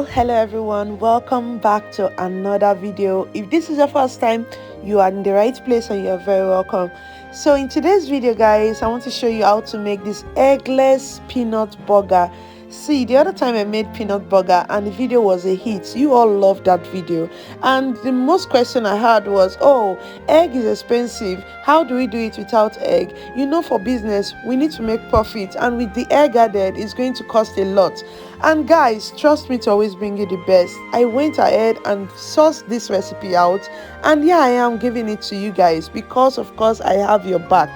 Hello everyone, welcome back to another video. If this is your first time, you are in the right place and you are very welcome. So in today's video guys, I want to show you how to make this eggless peanut burger. See, the other time I made peanut burger and the video was a hit. You all loved that video, and the most question I had was, oh, egg is expensive, how do we do it without egg? You know, for business we need to make profit, and with the egg added it's going to cost a lot. And guys, trust me to always bring you the best. I went ahead and sourced this recipe out, and yeah, I am giving it to you guys because of course I have your back.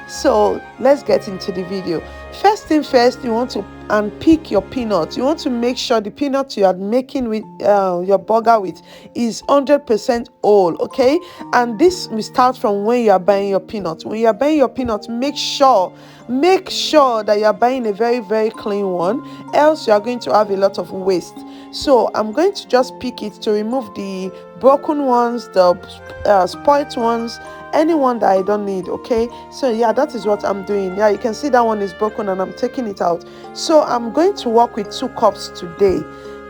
So let's get into the video. First thing first, you want to unpick your peanuts. You want to make sure the peanuts you are making with your burger with is 100% whole, okay? And this will start from when you are buying your peanuts. When you are buying your peanuts, make sure that you are buying a very clean one, else you are going to have a lot of waste. So I'm going to just pick it to remove the broken ones, the spoiled ones, anyone that I don't need. Okay, so yeah, that is what I'm doing. Yeah, you can see that one is broken and I'm taking it out. So I'm going to work with 2 cups today.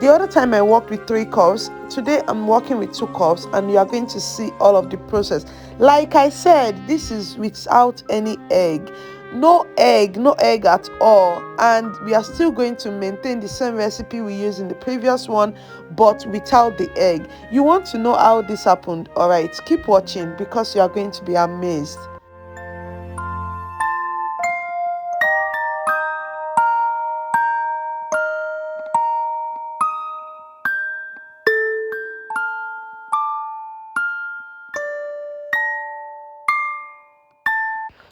The other time I worked with 3 cups. Today I'm working with 2 cups, and you are going to see all of the process. Like I said, this is without any egg. No egg at all, and we are still going to maintain the same recipe we used in the previous one, but without the egg. You want to know how this happened? All right, keep watching because you are going to be amazed.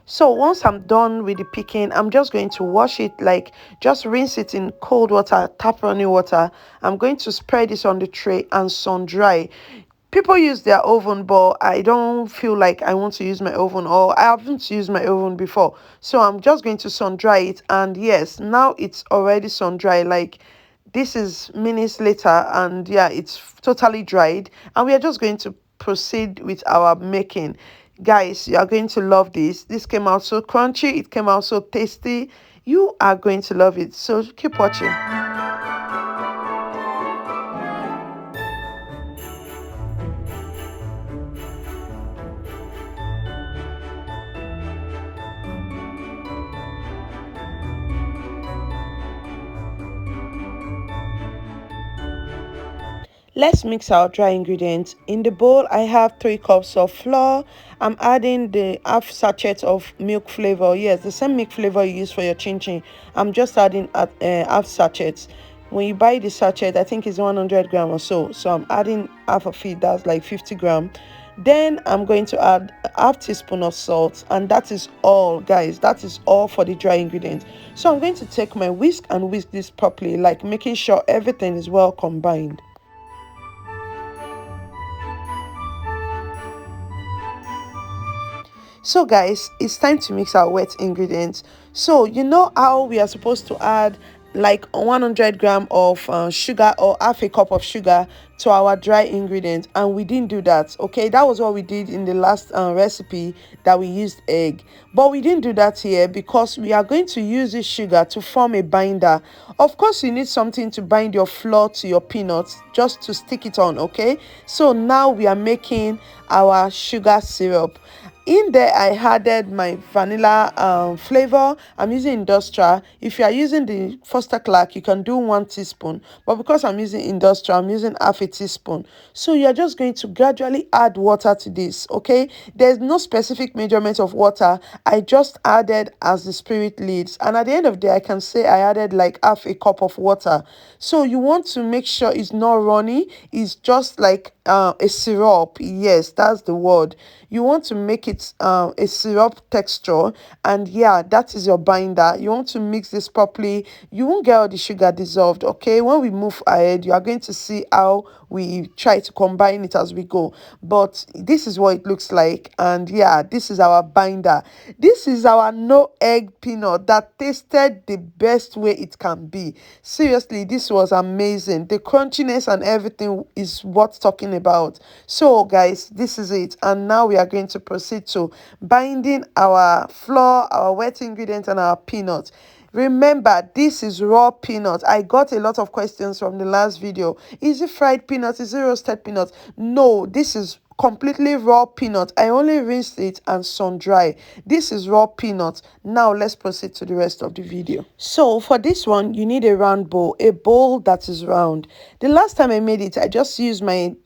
So once I'm done with the picking, I'm just going to wash it, like just rinse it in cold water, tap running water. I'm going to spread this on the tray and sun dry. People use their oven, but I don't feel like I want to use my oven, or I haven't used my oven before. So I'm just going to sun dry it, and yes, now it's already sun dry. Like, this is minutes later, and yeah, it's totally dried, and we are just going to proceed with our making. Guys, you are going to love this. This came out so crunchy, it came out so tasty. You are going to love it, so keep watching. Let's mix our dry ingredients. In the bowl, I have 3 cups of flour. I'm adding the half sachet of milk flavor. Yes, the same milk flavor you use for your chinchin. I'm just adding half sachets. When you buy the sachet, I think it's 100 gram or so. So I'm adding half of it. That's like 50 gram. Then I'm going to add half teaspoon of salt, and that is all, guys. That is all for the dry ingredients. So I'm going to take my whisk and whisk this properly, like making sure everything is well combined. So guys, it's time to mix our wet ingredients. So you know how we are supposed to add like 100 gram of sugar, or half a cup of sugar, to our dry ingredients, and we didn't do that. Okay, that was what we did in the last recipe that we used egg, but we didn't do that here because we are going to use this sugar to form a binder. Of course, you need something to bind your flour to your peanuts, just to stick it on. Okay, so now we are making our sugar syrup. In there, I added my vanilla flavor. I'm using industrial. If you are using the Foster Clark, you can do 1 teaspoon. But because I'm using industrial, I'm using half a teaspoon. So you're just going to gradually add water to this, okay? There's no specific measurement of water. I just added as the spirit leads. And at the end of the day, I can say I added like half a cup of water. So you want to make sure it's not runny. It's just like a syrup. Yes, that's the word. You want to make it a syrup texture, and yeah, that is your binder. You want to mix this properly. You won't get all the sugar dissolved. Okay, when we move ahead, you are going to see how we try to combine it as we go, but this is what it looks like. And yeah, this is our binder. This is our no egg peanut that tasted the best way it can be. Seriously, this was amazing. The crunchiness and everything is what's talking about. So guys, this is it, and now we are going to proceed to binding our flour, our wet ingredients, and our peanuts. Remember, this is raw peanut. I got a lot of questions from the last video. Is it fried peanut? Is it roasted peanut? No, this is completely raw peanut. I only rinsed it and sun dry. This is raw peanut. Now let's proceed to the rest of the video. So for this one, you need a round bowl, a bowl that is round. The last time I made it, I just used my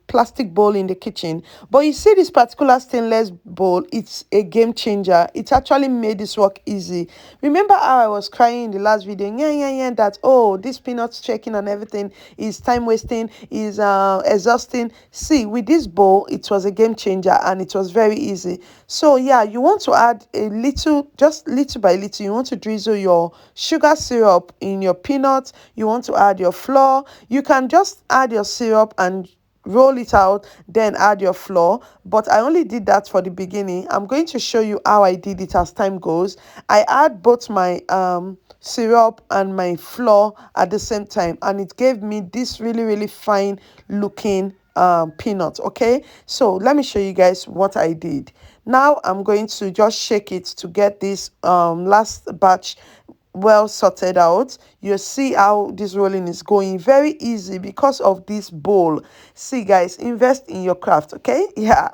plastic bowl in the kitchen, but you see this particular stainless bowl, it's a game changer. It actually made this work easy. Remember how I was crying in the last video, that oh, this peanuts checking and everything is time wasting, is exhausting. See, with this bowl, it was a game changer and it was very easy. So yeah, you want to add a little, just little by little, you want to drizzle your sugar syrup in your peanuts. You want to add your flour. You can just add your syrup and roll it out, then add your flour, but I only did that for the beginning. I'm going to show you how I did it as time goes. I add both my syrup and my flour at the same time, and it gave me this really fine looking peanut. Okay, so let me show you guys what I did. Now I'm going to just shake it to get this last batch well sorted out. You see how this rolling is going very easy because of this bowl. See guys, invest in your craft. Okay, yeah.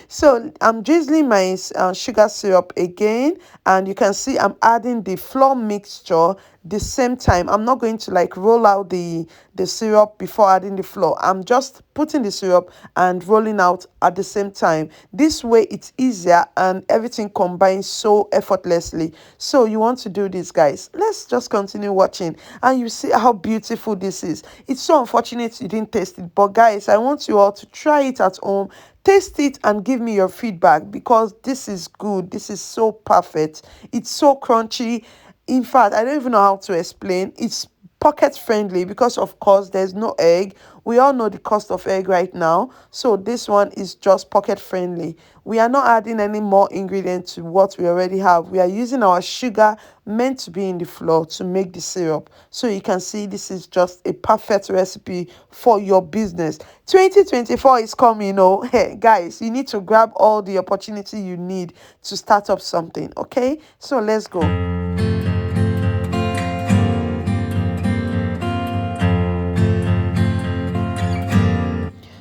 So I'm drizzling my sugar syrup again, and you can see I'm adding the flour mixture the same time. I'm not going to like roll out the syrup before adding the flour. I'm just putting the syrup and rolling out at the same time. This way it's easier and everything combines so effortlessly. So you want to do this, guys. Let's just continue watching and you see how beautiful this is. It's so unfortunate you didn't taste it, but guys, I want you all to try it at home. Taste it and give me your feedback, because this is good. This is so perfect. It's so crunchy. In fact, I don't even know how to explain. It's pocket friendly because of course there's no egg. We all know the cost of egg right now, so this one is just pocket friendly. We are not adding any more ingredients to what we already have. We are using our sugar meant to be in the flour to make the syrup. So you can see this is just a perfect recipe for your business. 2024 is coming, Hey guys, you need to grab all the opportunity you need to start up something. Okay, so let's go.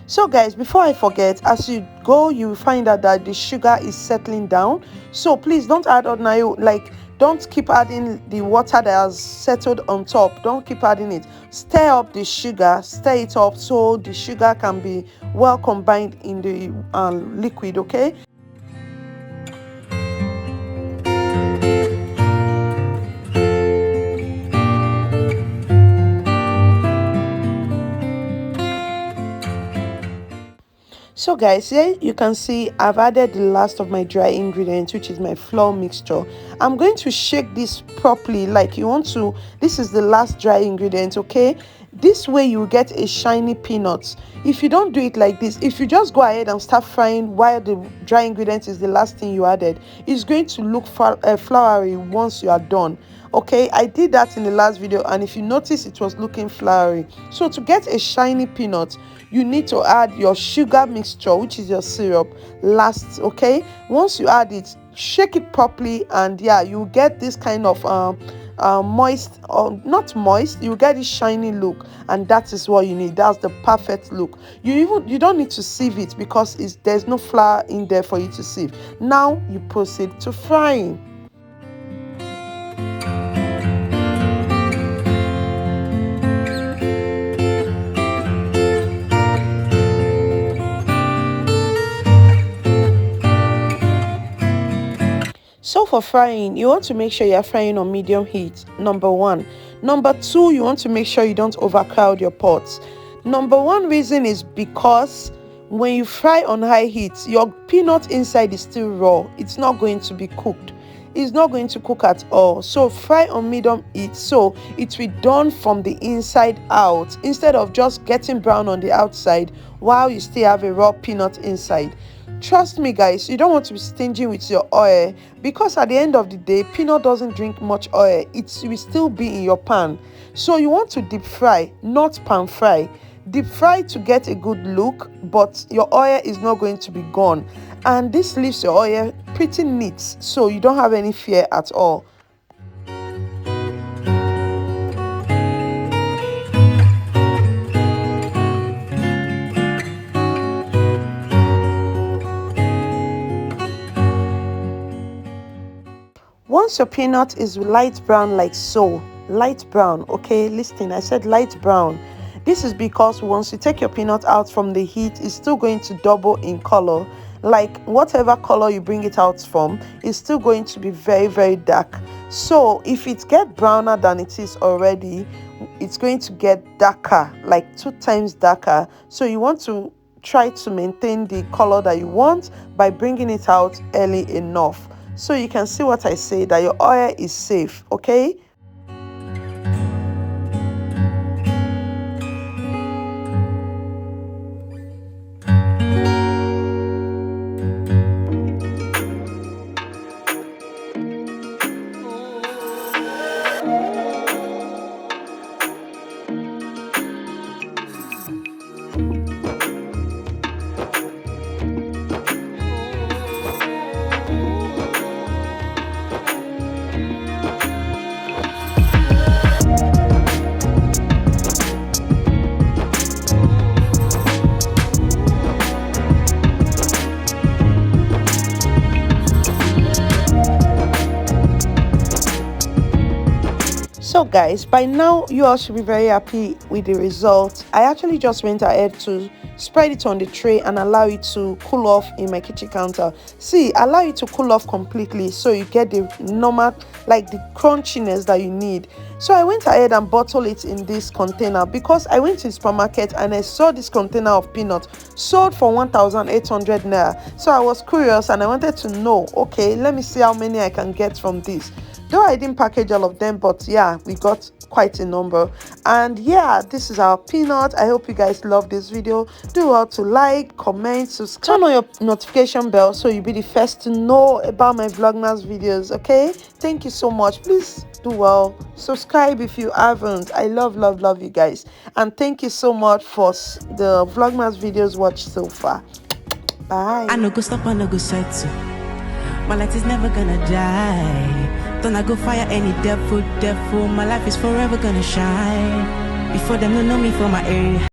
So guys, before I forget, as you go, you will find out that the sugar is settling down. So please don't add ordinary, like don't keep adding the water that has settled on top. Don't keep adding it. Stir up the sugar, stir it up so the sugar can be well combined in the liquid. Okay. So guys, here you can see I've added the last of my dry ingredients, which is my flour mixture. I'm going to shake this properly, like you want to. This is the last dry ingredient. Okay, this way you get a shiny peanut. If you don't do it like this, if you just go ahead and start frying while the dry ingredient is the last thing you added, it's going to look floury once you are done. Okay, I did that in the last video, and if you notice, it was looking floury. So to get a shiny peanut, you need to add your sugar mixture, which is your syrup, last. Okay, once you add it, shake it properly, and yeah, you get this kind of moist, or not moist, you get this shiny look, and that is what you need. That's the perfect look. You don't need to sieve it because there's no flour in there for you to sieve. Now you proceed to frying. So for frying, you want to make sure you're frying on medium heat, number one. Number two, you want to make sure you don't overcrowd your pots. Number one reason is because when you fry on high heat, your peanut inside is still raw. It's not going to be cooked. It's not going to cook at all. So fry on medium heat so it will be done from the inside out, instead of just getting brown on the outside while you still have a raw peanut inside. Trust me guys, you don't want to be stingy with your oil, because at the end of the day, peanut doesn't drink much oil. It will still be in your pan. So you want to deep fry, not pan fry. Deep fry to get a good look, but your oil is not going to be gone, and this leaves your oil pretty neat, so you don't have any fear at all. once your peanut is light brown like so, light brown, okay, listen, I said light brown. This is because once you take your peanut out from the heat, it's still going to double in color. Like whatever color you bring it out from, it's still going to be very, very dark. So if it gets browner than it is already, it's going to get darker, like 2 times darker. So you want to try to maintain the color that you want by bringing it out early enough. So you can see what I say, that your oil is safe, okay? So guys, by now you all should be very happy with the result. I actually just went ahead to spread it on the tray and allow it to cool off in my kitchen counter. See, allow it to cool off completely so you get the normal, like the crunchiness that you need. So I went ahead and bottled it in this container because I went to the supermarket and I saw this container of peanuts sold for 1,800 naira. So I was curious and I wanted to know, okay, let me see how many I can get from this. Though I didn't package all of them, but yeah, we got quite a number. And yeah, this is our peanut. I hope you guys love this video. Do well to like, comment, subscribe, turn on your notification bell so you'll be the first to know about my Vlogmas videos, okay? Thank you so much. Please do well, subscribe if you haven't. I love you guys, and thank you so much for the Vlogmas videos watched so far. Bye. I no go stop, I no go settle. My light is never gonna die. Don't I go fire any devil. My life is forever gonna shine. Before them, don't know me for my area.